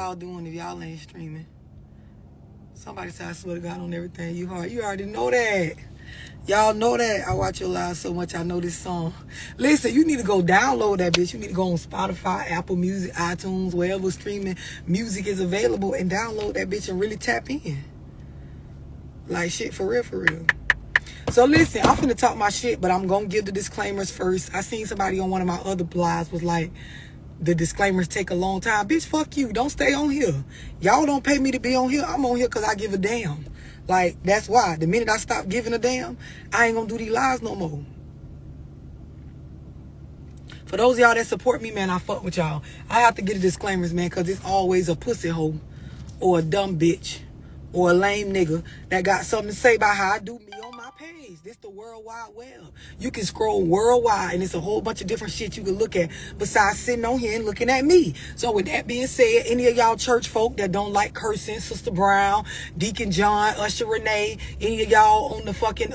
y'all doing if y'all ain't streaming? Somebody said, I swear to God on everything you heard. You already know that. Y'all know that. I watch your live so much I know this song. Listen, you need to go download that bitch. You need to go on Spotify, Apple Music, iTunes, wherever streaming music is available, and download that bitch and really tap in. Like shit, for real, for real. So listen, I'm finna talk my shit, but I'm gonna give the disclaimers first. I seen somebody on one of my other blogs was like, the disclaimers take a long time. Bitch, fuck you. Don't stay on here. Y'all don't pay me to be on here. I'm on here because I give a damn. Like, that's why. The minute I stop giving a damn, I ain't gonna do these lives no more. For those of y'all that support me, man, I fuck with y'all. I have to get the disclaimers, man, because it's always a pussy hoe or a dumb bitch or a lame nigga that got something to say about how I do me on my page. This the World Wide Web. You can scroll worldwide and it's a whole bunch of different shit you can look at besides sitting on here and looking at me. So with that being said, any of y'all church folk that don't like cursing, Sister Brown, Deacon John, Usher Renee, any of y'all on the fucking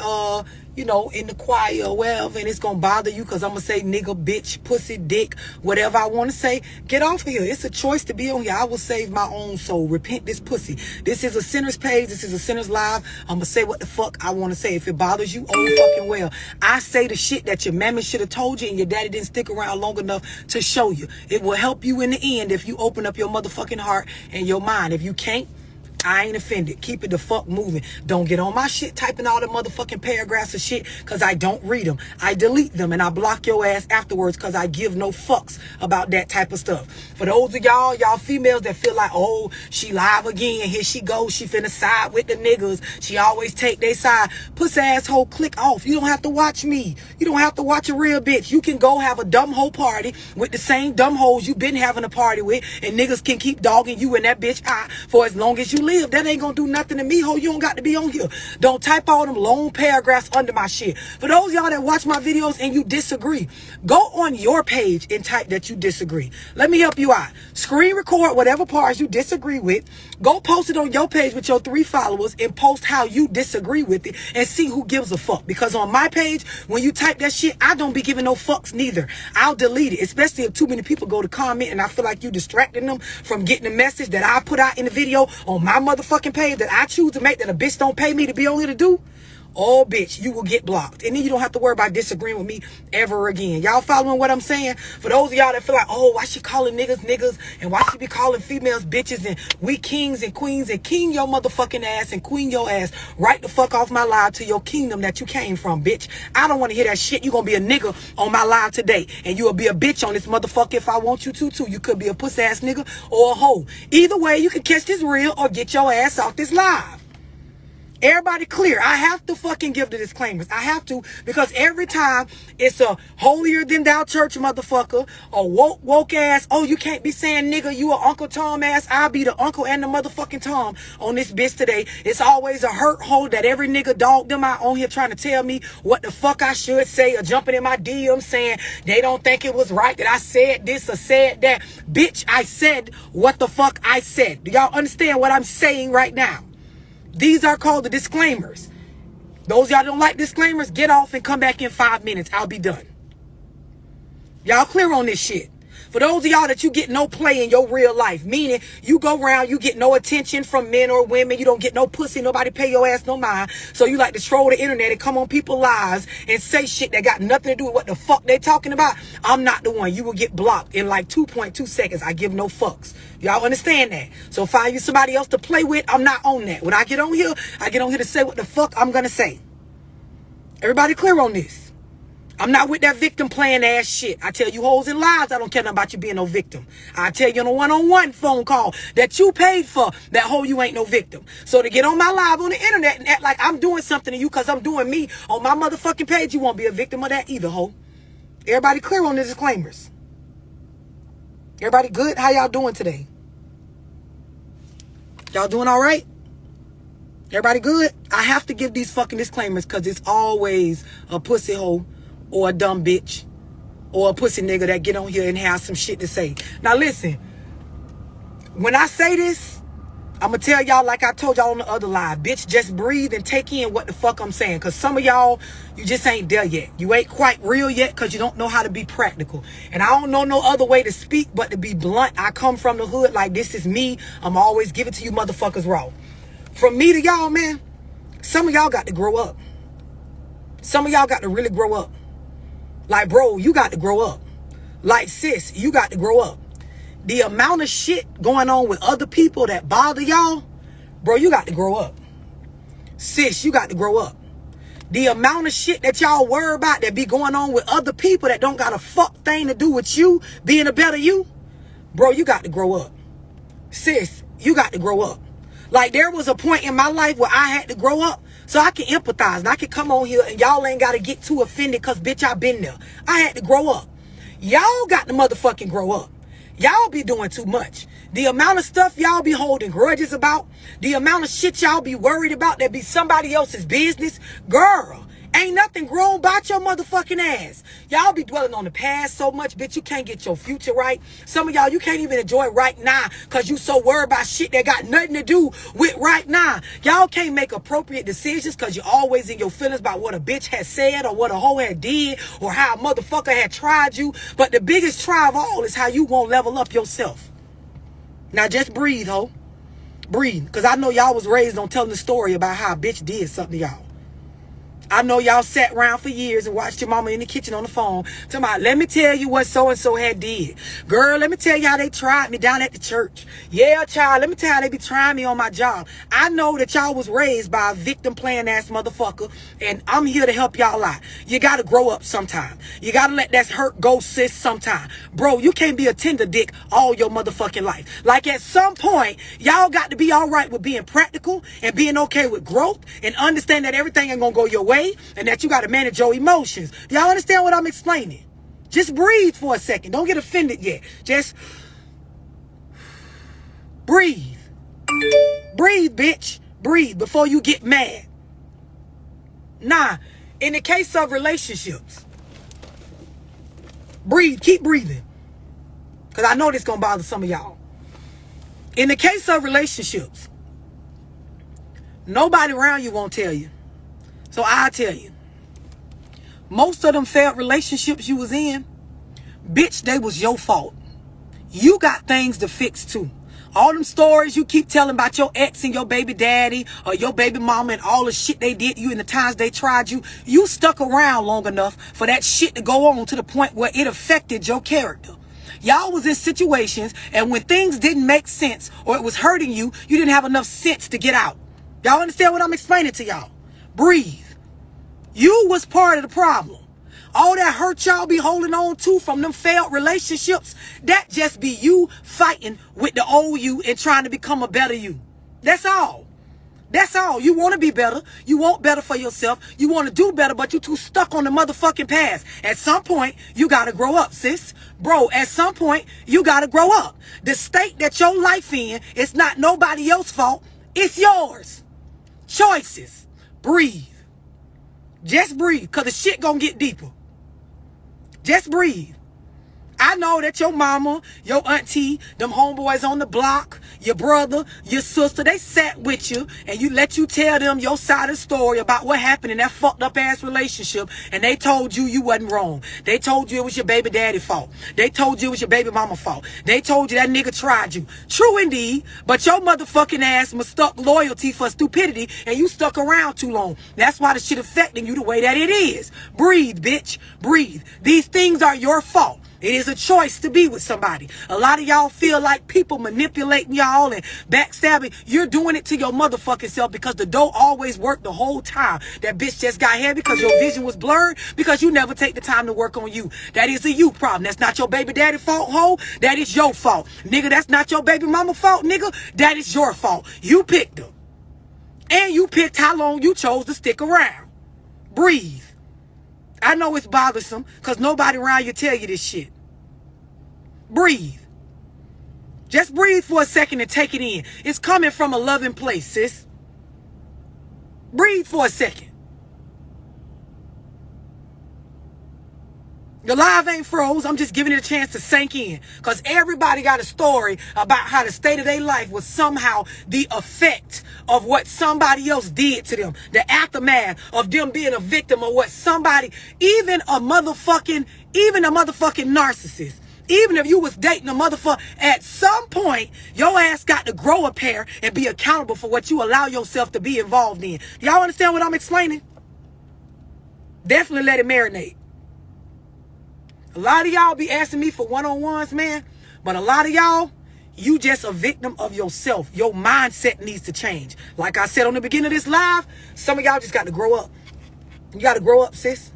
you know, in the choir or wherever, and it's gonna bother you because I'm gonna say nigga, bitch, pussy, dick, whatever I want to say, get off of here. It's a choice to be on here. I will save my own soul. Repent this pussy. This is a sinner's page. This is a sinner's live. I'm gonna say what the fuck I want to say. If it bothers you, oh fucking well. I say the shit that your mammy should have told you and your daddy didn't stick around long enough to show you. It will help you in the end if you open up your motherfucking heart and your mind. If you can't, I ain't offended. Keep it the fuck moving. Don't get on my shit typing all the motherfucking paragraphs of shit because I don't read them. I delete them and I block your ass afterwards because I give no fucks about that type of stuff. For those of y'all females that feel like, oh, she live again. Here she goes. She finna side with the niggas. She always take their side. Pussy asshole, click off. You don't have to watch me. You don't have to watch a real bitch. You can go have a dumb hoe party with the same dumb hoes you been having a party with, and niggas can keep dogging you and that bitch eye for as long as you live. That ain't gonna do nothing to me, ho. You don't got to be on here. Don't type all them long paragraphs under my shit. For those of y'all that watch my videos and you disagree, go on your page and type that you disagree. Let me help you out. Screen record whatever parts you disagree with. Go post it on your page with your 3 followers and post how you disagree with it and see who gives a fuck. Because on my page, when you type that shit, I don't be giving no fucks neither. I'll delete it, especially if too many people go to comment and I feel like you distracting them from getting the message that I put out in the video on my motherfucking page that I choose to make that a bitch don't pay me to be on here to do. Oh, bitch, you will get blocked. And then you don't have to worry about disagreeing with me ever again. Y'all following what I'm saying? For those of y'all that feel like, oh, why she calling niggas niggas? And why she be calling females bitches? And we kings and queens, and king your motherfucking ass and queen your ass right the fuck off my live to your kingdom that you came from, bitch. I don't want to hear that shit. You gonna be a nigga on my live today. And you will be a bitch on this motherfucker if I want you to, too. You could be a pussy ass nigga or a hoe. Either way, you can catch this reel or get your ass off this live. Everybody clear. I have to fucking give the disclaimers. I have to, because every time it's a holier than thou church motherfucker, a woke ass, oh, you can't be saying nigga, you a Uncle Tom ass. I'll be the uncle and the motherfucking Tom on this bitch today. It's always a hurt hole that every nigga dog them out on here trying to tell me what the fuck I should say, or jumping in my DM saying they don't think it was right that I said this or said that. Bitch, I said what the fuck I said. Do y'all understand what I'm saying right now? These are called the disclaimers. Those y'all don't like disclaimers, get off and come back in 5 minutes. I'll be done. Y'all clear on this shit? For those of y'all that you get no play in your real life, meaning you go around, you get no attention from men or women, you don't get no pussy, nobody pay your ass no mind, so you like to troll the internet and come on people's lives and say shit that got nothing to do with what the fuck they talking about, I'm not the one. You will get blocked in like 2.2 seconds. I give no fucks. Y'all understand that? So find you somebody else to play with. I'm not on that. When I get on here to say what the fuck I'm gonna say. Everybody clear on this? I'm not with that victim playing ass shit. I tell you hoes and lies, I don't care nothing about you being no victim. I tell you on a one-on-one phone call that you paid for, that hoe you ain't no victim. So to get on my live on the internet and act like I'm doing something to you because I'm doing me on my motherfucking page, you won't be a victim of that either, hoe. Everybody clear on the disclaimers? Everybody good? How y'all doing today? Y'all doing all right? Everybody good? I have to give these fucking disclaimers because it's always a pussy hoe or a dumb bitch or a pussy nigga that get on here and have some shit to say. Now listen, when I say this, I'ma tell y'all like I told y'all on the other live. Bitch, just breathe and take in what the fuck I'm saying. Cause some of y'all, you just ain't there yet. You ain't quite real yet cause you don't know how to be practical. And I don't know no other way to speak but to be blunt. I come from the hood like this is me. I'm always giving to you motherfuckers raw. From me to y'all, man, some of y'all got to grow up. Some of y'all got to really grow up. Like, bro, you got to grow up. Like, sis, you got to grow up. The amount of shit going on with other people that bother y'all, bro, you got to grow up. Sis, you got to grow up. The amount of shit that y'all worry about that be going on with other people that don't got a fuck thing to do with you being a better you, bro, you got to grow up. Sis, you got to grow up. Like, there was a point in my life where I had to grow up so I can empathize and I can come on here and y'all ain't got to get too offended because, bitch, I been there. I had to grow up. Y'all got to motherfucking grow up. Y'all be doing too much. The amount of stuff y'all be holding grudges about, the amount of shit y'all be worried about that be somebody else's business, girl, ain't nothing grown about your motherfucking ass. Y'all be dwelling on the past so much, bitch, you can't get your future right. Some of y'all, you can't even enjoy right now because you so worried about shit that got nothing to do with right now. Y'all can't make appropriate decisions because you're always in your feelings about what a bitch has said or what a hoe had did or how a motherfucker had tried you. But the biggest try of all is how you won't level up yourself. Now just breathe, ho. Breathe. Because I know y'all was raised on telling the story about how a bitch did something to y'all. I know y'all sat around for years and watched your mama in the kitchen on the phone talking about, let me tell you what so-and-so had did. Girl, let me tell you how they tried me down at the church. Yeah, child, let me tell you how they be trying me on my job. I know that y'all was raised by a victim playing ass motherfucker, and I'm here to help y'all out. You got to grow up sometime. You got to let that hurt go, sis, sometime. Bro, you can't be a tender dick all your motherfucking life. Like, at some point, y'all got to be all right with being practical and being okay with growth and understand that everything ain't gonna go your way and that you got to manage your emotions. Do y'all understand what I'm explaining? Just breathe for a second. Don't get offended yet. Just breathe. Breathe, bitch. Breathe before you get mad. Nah, in the case of relationships, breathe. Keep breathing. Because I know this going to bother some of y'all. In the case of relationships, nobody around you won't tell you. So I'll tell you. Most of them failed relationships you was in, bitch, they was your fault. You got things to fix too. All them stories you keep telling about your ex and your baby daddy or your baby mama and all the shit they did to you and the times they tried you, you stuck around long enough for that shit to go on to the point where it affected your character. Y'all was in situations and when things didn't make sense or it was hurting you, you didn't have enough sense to get out. Y'all understand what I'm explaining to y'all? Breathe. You was part of the problem. All that hurt y'all be holding on to from them failed relationships, that just be you fighting with the old you and trying to become a better you. That's all. That's all. You want to be better. You want better for yourself. You want to do better, but you too stuck on the motherfucking past. At some point, you got to grow up, sis. Bro, at some point, you got to grow up. The state that your life in is not nobody else's fault. It's yours. Choices. Breathe. Just breathe, because the shit gonna get deeper. Just breathe. I know that your mama, your auntie, them homeboys on the block, your brother, your sister, they sat with you and you let you tell them your side of the story about what happened in that fucked up ass relationship, and they told you wasn't wrong. They told you it was your baby daddy fault. They told you it was your baby mama fault. They told you that nigga tried you. True indeed, but your motherfucking ass mistook loyalty for stupidity and you stuck around too long. That's why the shit affecting you the way that it is. Breathe, bitch. Breathe. These things are your fault. It is a choice to be with somebody. A lot of y'all feel like people manipulating y'all and backstabbing. You're doing it to your motherfucking self because the dough always worked the whole time. That bitch just got heavy because your vision was blurred because you never take the time to work on you. That is a you problem. That's not your baby daddy fault, ho. That is your fault. Nigga, that's not your baby mama fault, nigga. That is your fault. You picked her. And you picked how long you chose to stick around. Breathe. I know it's bothersome because nobody around you tell you this shit. Breathe. Just breathe for a second and take it in. It's coming from a loving place, sis. Breathe for a second. The live ain't froze. I'm just giving it a chance to sink in. Because everybody got a story about how the state of their life was somehow the effect of what somebody else did to them. The aftermath of them being a victim of what somebody, even a motherfucking narcissist. Even if you was dating a motherfucker, at some point, your ass got to grow a pair and be accountable for what you allow yourself to be involved in. Y'all understand what I'm explaining? Definitely let it marinate. A lot of y'all be asking me for one-on-ones, man. But a lot of y'all, you just a victim of yourself. Your mindset needs to change. Like I said on the beginning of this live, some of y'all just got to grow up. You got to grow up, sis.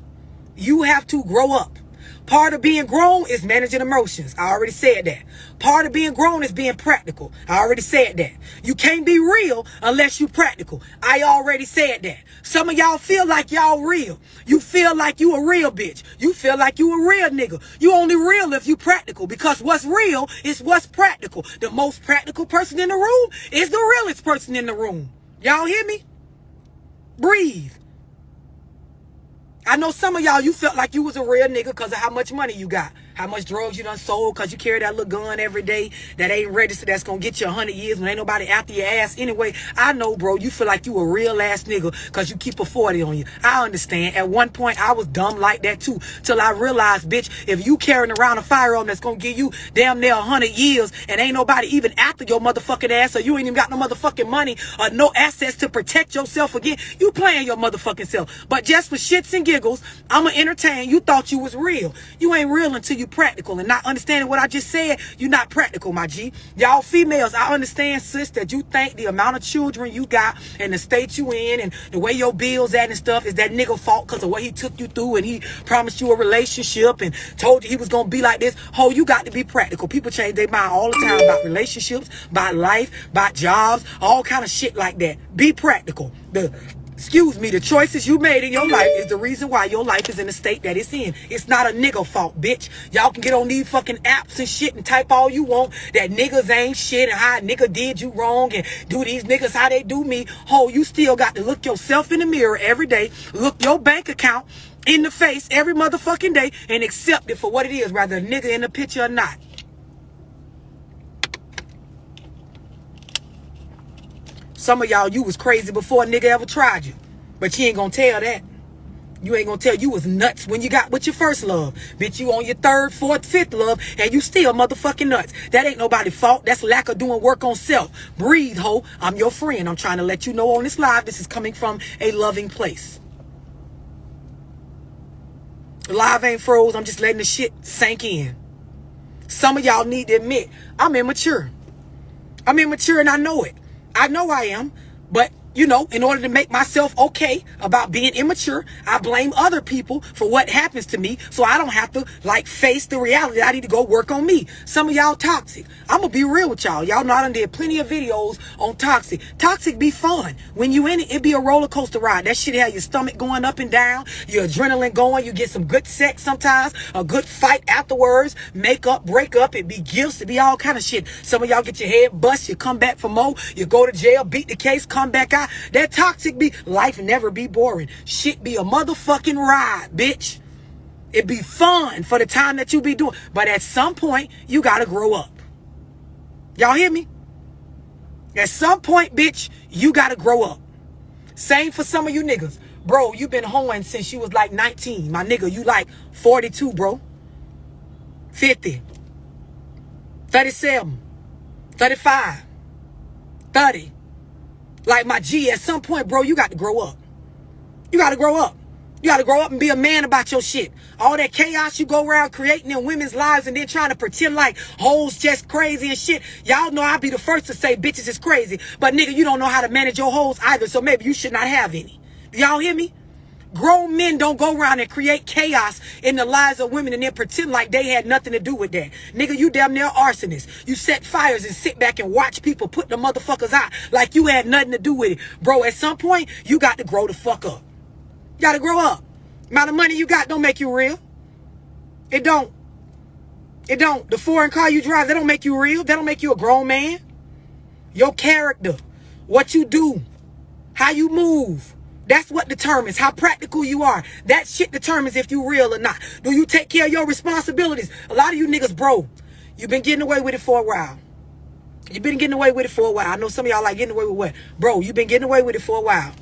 You have to grow up. Part of being grown is managing emotions. I already said that. Part of being grown is being practical. I already said that. You can't be real unless you practical. I already said that. Some of y'all feel like y'all real. You feel like you a real bitch. You feel like you a real nigga. You only real if you practical, because what's real is what's practical. The most practical person in the room is the realest person in the room. Y'all hear me? Breathe. I know some of y'all, you felt like you was a real nigga because of how much money you got. How much drugs you done sold because you carry that little gun every day that ain't registered, that's going to get you 100 years when ain't nobody after your ass anyway. I know, bro, you feel like you a real ass nigga because you keep a 40 on you. I understand. At one point, I was dumb like that too, till I realized, bitch, if you carrying around a firearm that's going to give you damn near 100 years and ain't nobody even after your motherfucking ass, or you ain't even got no motherfucking money or no assets to protect yourself again, you playing your motherfucking self. But just for shits and giggles, I'm going to entertain. You thought you was real. You ain't real until you practical, and not understanding what I just said. You not practical, my G. Y'all females, I understand, sis, that you think the amount of children you got and the state you in and the way your bills at and stuff is that nigga fault because of what he took you through and he promised you a relationship and told you he was gonna be like this. Ho, you got to be practical. People change their mind all the time about relationships, about life, about jobs, all kind of shit like that. Be practical. The choices you made in your life is the reason why your life is in the state that it's in. It's not a nigga fault, bitch. Y'all can get on these fucking apps and shit and type all you want that niggas ain't shit and how a nigga did you wrong and do these niggas how they do me. Ho, you still got to look yourself in the mirror every day, look your bank account in the face every motherfucking day and accept it for what it is, whether a nigga in the picture or not. Some of y'all, you was crazy before a nigga ever tried you. But you ain't gonna tell that. You ain't gonna tell you was nuts when you got with your first love. Bitch, you on your third, fourth, fifth love, and you still motherfucking nuts. That ain't nobody's fault. That's lack of doing work on self. Breathe, ho. I'm your friend. I'm trying to let you know on this live, this is coming from a loving place. The live ain't froze. I'm just letting the shit sink in. Some of y'all need to admit, I'm immature. I'm immature and I know it. I know I am, but you know, in order to make myself okay about being immature, I blame other people for what happens to me, so I don't have to like face the reality that I need to go work on me. Some of y'all toxic. I'm gonna be real with y'all. Y'all know I done did plenty of videos on toxic. Toxic be fun. When you in it, it be a roller coaster ride. That shit have your stomach going up and down, your adrenaline going, you get some good sex sometimes, a good fight afterwards, make up, break up, it be gifts, it be all kind of shit. Some of y'all get your head bust, you come back for more, you go to jail, beat the case, come back out. That toxic be, life never be boring. Shit be a motherfucking ride, bitch. It be fun for the time that you be doing. But at some point, you gotta grow up. Y'all hear me? At some point, bitch, you gotta grow up. Same for some of you niggas. Bro, you been hoeing since you was like 19. My nigga, you like 42, bro. 50. 37. 35. 30. Like my G, at some point, bro, you got to grow up. You got to grow up. You got to grow up and be a man about your shit. All that chaos you go around creating in women's lives and then trying to pretend like hoes just crazy and shit. Y'all know I'll be the first to say bitches is crazy. But nigga, you don't know how to manage your hoes either, so maybe you should not have any. Do y'all hear me? Grown men don't go around and create chaos in the lives of women and then pretend like they had nothing to do with that. Nigga, you damn near arsonist. You set fires and sit back and watch people put the motherfuckers out like you had nothing to do with it. Bro, at some point, you got to grow the fuck up. You got to grow up. Amount of money you got don't make you real. It don't. It don't. The foreign car you drive, that don't make you real. That don't make you a grown man. Your character, what you do, how you move, That's what determines how practical you are. That shit determines if you real or not. Do you take care of your responsibilities? A lot of you niggas, bro, you've been getting away with it for a while. You've been getting away with it for a while. I know some of y'all like getting away with what? Bro, you've been getting away with it for a while.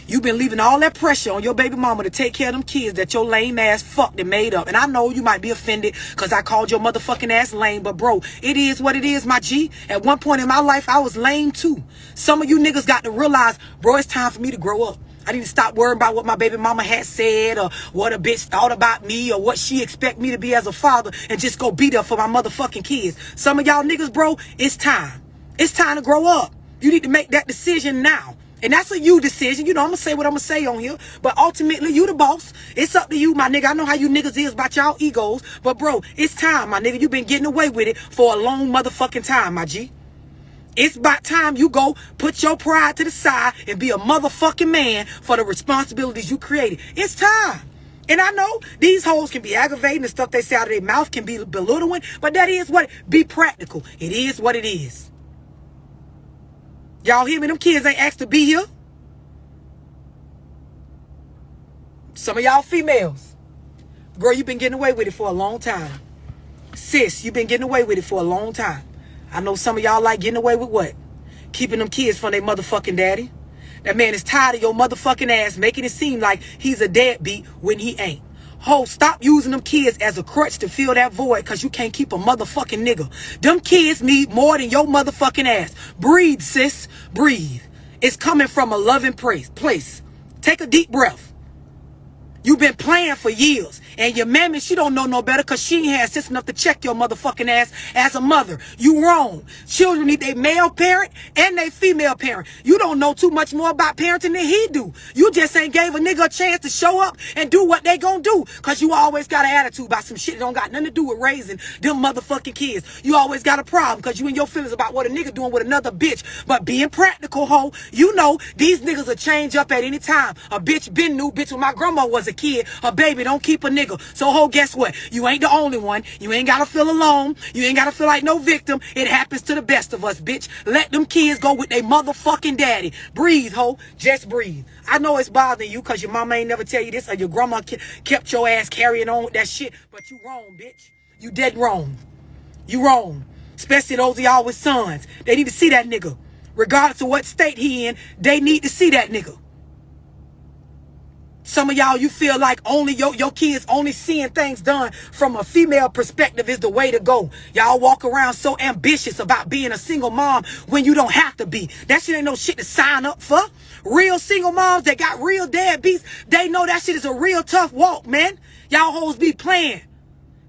You've been leaving all that pressure on your baby mama to take care of them kids that your lame ass fucked and made up. And I know you might be offended because I called your motherfucking ass lame. But bro, it is what it is, my G. At one point in my life, I was lame too. Some of you niggas got to realize, bro, it's time for me to grow up. I need to stop worrying about what my baby mama had said or what a bitch thought about me or what she expect me to be as a father and just go be there for my motherfucking kids. Some of y'all niggas, bro, it's time. It's time to grow up. You need to make that decision now. And that's a you decision. You know, I'm going to say what I'm going to say on here. But ultimately, you the boss. It's up to you, my nigga. I know how you niggas is about y'all egos. But, bro, it's time, my nigga. You been getting away with it for a long motherfucking time, my G. It's about time you go put your pride to the side and be a motherfucking man for the responsibilities you created. It's time. And I know these hoes can be aggravating and stuff they say out of their mouth can be belittling. But that is what be practical. It is what it is. Y'all hear me? Them kids ain't asked to be here. Some of y'all females. Girl, you been getting away with it for a long time. Sis, you been getting away with it for a long time. I know some of y'all like getting away with what? Keeping them kids from their motherfucking daddy. That man is tired of your motherfucking ass making it seem like he's a deadbeat when he ain't. Ho, stop using them kids as a crutch to fill that void because you can't keep a motherfucking nigga. Them kids need more than your motherfucking ass. Breathe, sis. Breathe. It's coming from a loving place. Take a deep breath. You've been playing for years. And your mammy, she don't know no better because she ain't had sense enough to check your motherfucking ass as a mother. You wrong. Children need their male parent and their female parent. You don't know too much more about parenting than he do. You just ain't gave a nigga a chance to show up and do what they gonna do. Because you always got an attitude about some shit that don't got nothing to do with raising them motherfucking kids. You always got a problem because you and your feelings about what a nigga doing with another bitch. But being practical, ho, you know these niggas will change up at any time. A bitch been new, bitch, when my grandma was a kid. A baby don't keep a nigga. So, ho, guess what? You ain't the only one. You ain't gotta feel alone. You ain't gotta feel like no victim. It happens to the best of us, bitch. Let them kids go with their motherfucking daddy. Breathe, ho. Just breathe. I know it's bothering you because your mama ain't never tell you this or your grandma kept your ass carrying on with that shit. But you wrong, bitch. You dead wrong. You wrong. Especially those of y'all with sons. They need to see that nigga. Regardless of what state he in, they need to see that nigga. Some of y'all, you feel like only your kids only seeing things done from a female perspective is the way to go. Y'all walk around so ambitious about being a single mom when you don't have to be. That shit ain't no shit to sign up for. Real single moms that got real deadbeats, they know that shit is a real tough walk, man. Y'all hoes be playing.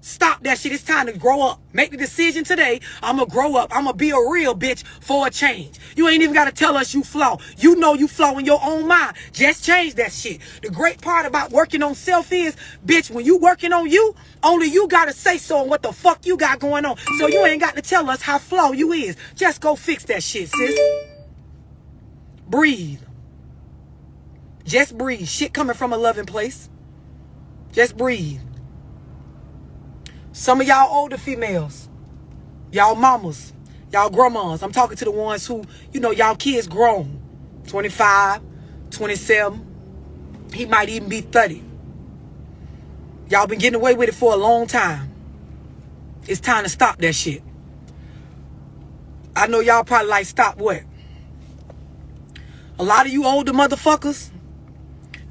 Stop that shit. It's time to grow up. Make the decision today. I'm going to grow up. I'm going to be a real bitch for a change. You ain't even got to tell us you flaw. You know you flaw in your own mind. Just change that shit. The great part about working on self is, bitch, when you working on you, only you got to say so on what the fuck you got going on. So you ain't got to tell us how flaw you is. Just go fix that shit, sis. Breathe. Just breathe. Shit coming from a loving place. Just breathe. Some of y'all older females, y'all mamas, y'all grandmas, I'm talking to the ones who, you know, y'all kids grown, 25, 27, he might even be 30. Y'all been getting away with it for a long time. It's time to stop that shit. I know y'all probably like, stop what? A lot of you older motherfuckers,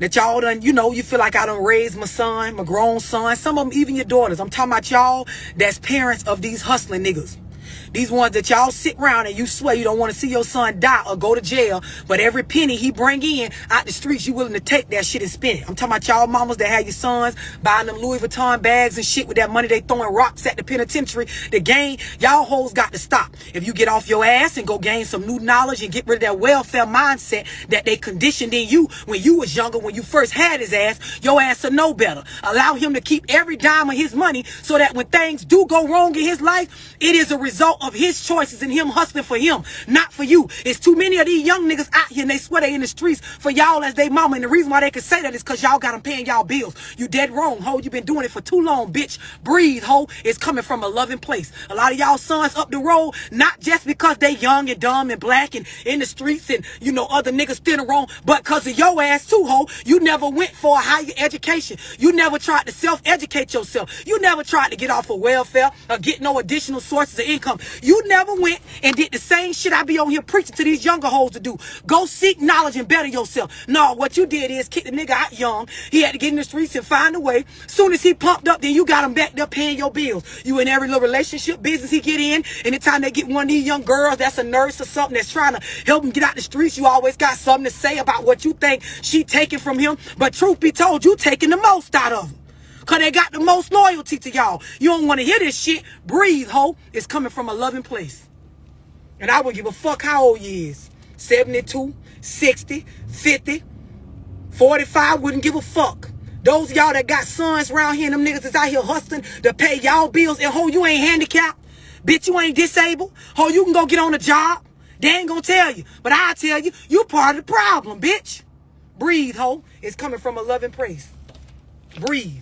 that y'all done, you know, you feel like I done raised my son, my grown son, some of them even your daughters. I'm talking about y'all that's parents of these hustling niggas. These ones that y'all sit around and you swear you don't want to see your son die or go to jail, but every penny he bring in out the streets, you willing to take that shit and spend it. I'm talking about y'all mamas that have your sons buying them Louis Vuitton bags and shit with that money they throwing rocks at the penitentiary. The game, y'all hoes got to stop. If you get off your ass and go gain some new knowledge and get rid of that welfare mindset that they conditioned in you when you was younger, when you first had his ass, your ass will know better. Allow him to keep every dime of his money so that when things do go wrong in his life, it is a result result of his choices and him hustling for him, not for you. It's too many of these young niggas out here and they swear they in the streets for y'all as they mama. And the reason why they can say that is because y'all got them paying y'all bills. You dead wrong, ho. You been doing it for too long, bitch. Breathe, ho. It's coming from a loving place. A lot of y'all sons up the road, not just because they young and dumb and black and in the streets and, you know, other niggas still wrong, but because of your ass too, ho. You never went for a higher education. You never tried to self-educate yourself. You never tried to get off of welfare or get no additional sources of income. You never went and did the same shit I be on here preaching to these younger hoes to do. Go seek knowledge and better yourself. No, what you did is kick the nigga out young. He had to get in the streets and find a way. Soon as he pumped up, then you got him back there paying your bills. You in every little relationship business he get in. Anytime they get one of these young girls that's a nurse or something that's trying to help him get out the streets, you always got something to say about what you think she taking from him. But truth be told, you taking the most out of him. Because they got the most loyalty to y'all. You don't want to hear this shit. Breathe, ho. It's coming from a loving place. And I wouldn't give a fuck how old you is. 72, 60, 50, 45, wouldn't give a fuck. Those of y'all that got sons around here and them niggas is out here hustling to pay y'all bills. And ho, you ain't handicapped. Bitch, you ain't disabled. Ho, you can go get on a job. They ain't gonna tell you. But I'll tell you, you part of the problem, bitch. Breathe, ho. It's coming from a loving place. Breathe.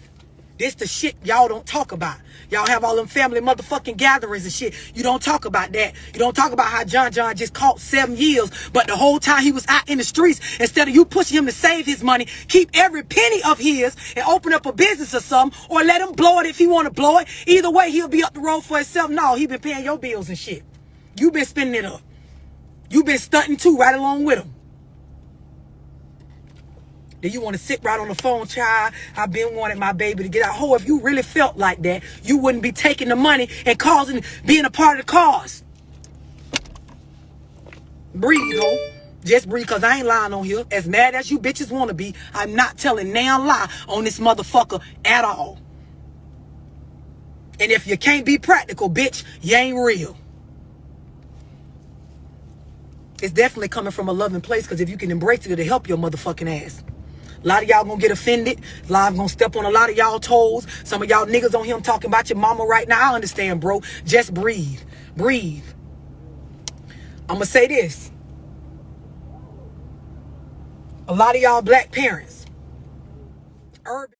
This the shit y'all don't talk about. Y'all have all them family motherfucking gatherings and shit. You don't talk about that. You don't talk about how John just caught 7 years, but the whole time he was out in the streets, instead of you pushing him to save his money, keep every penny of his and open up a business or something, or let him blow it if he want to blow it. Either way, he'll be up the road for himself. No, he been paying your bills and shit. You been spending it up. You been stunting too, right along with him. Then you want to sit right on the phone, child. I've been wanting my baby to get out. Oh, if you really felt like that, you wouldn't be taking the money and being a part of the cause. Breathe, ho. Just breathe, because I ain't lying on here. As mad as you bitches want to be, I'm not telling now lie on this motherfucker at all. And if you can't be practical, bitch, you ain't real. It's definitely coming from a loving place, because if you can embrace it, it'll help your motherfucking ass. A lot of y'all gonna get offended. A lot of gonna step on a lot of y'all toes. Some of y'all niggas on here talking about your mama right now. I understand, bro. Just breathe. Breathe. I'm gonna say this. A lot of y'all black parents. Urban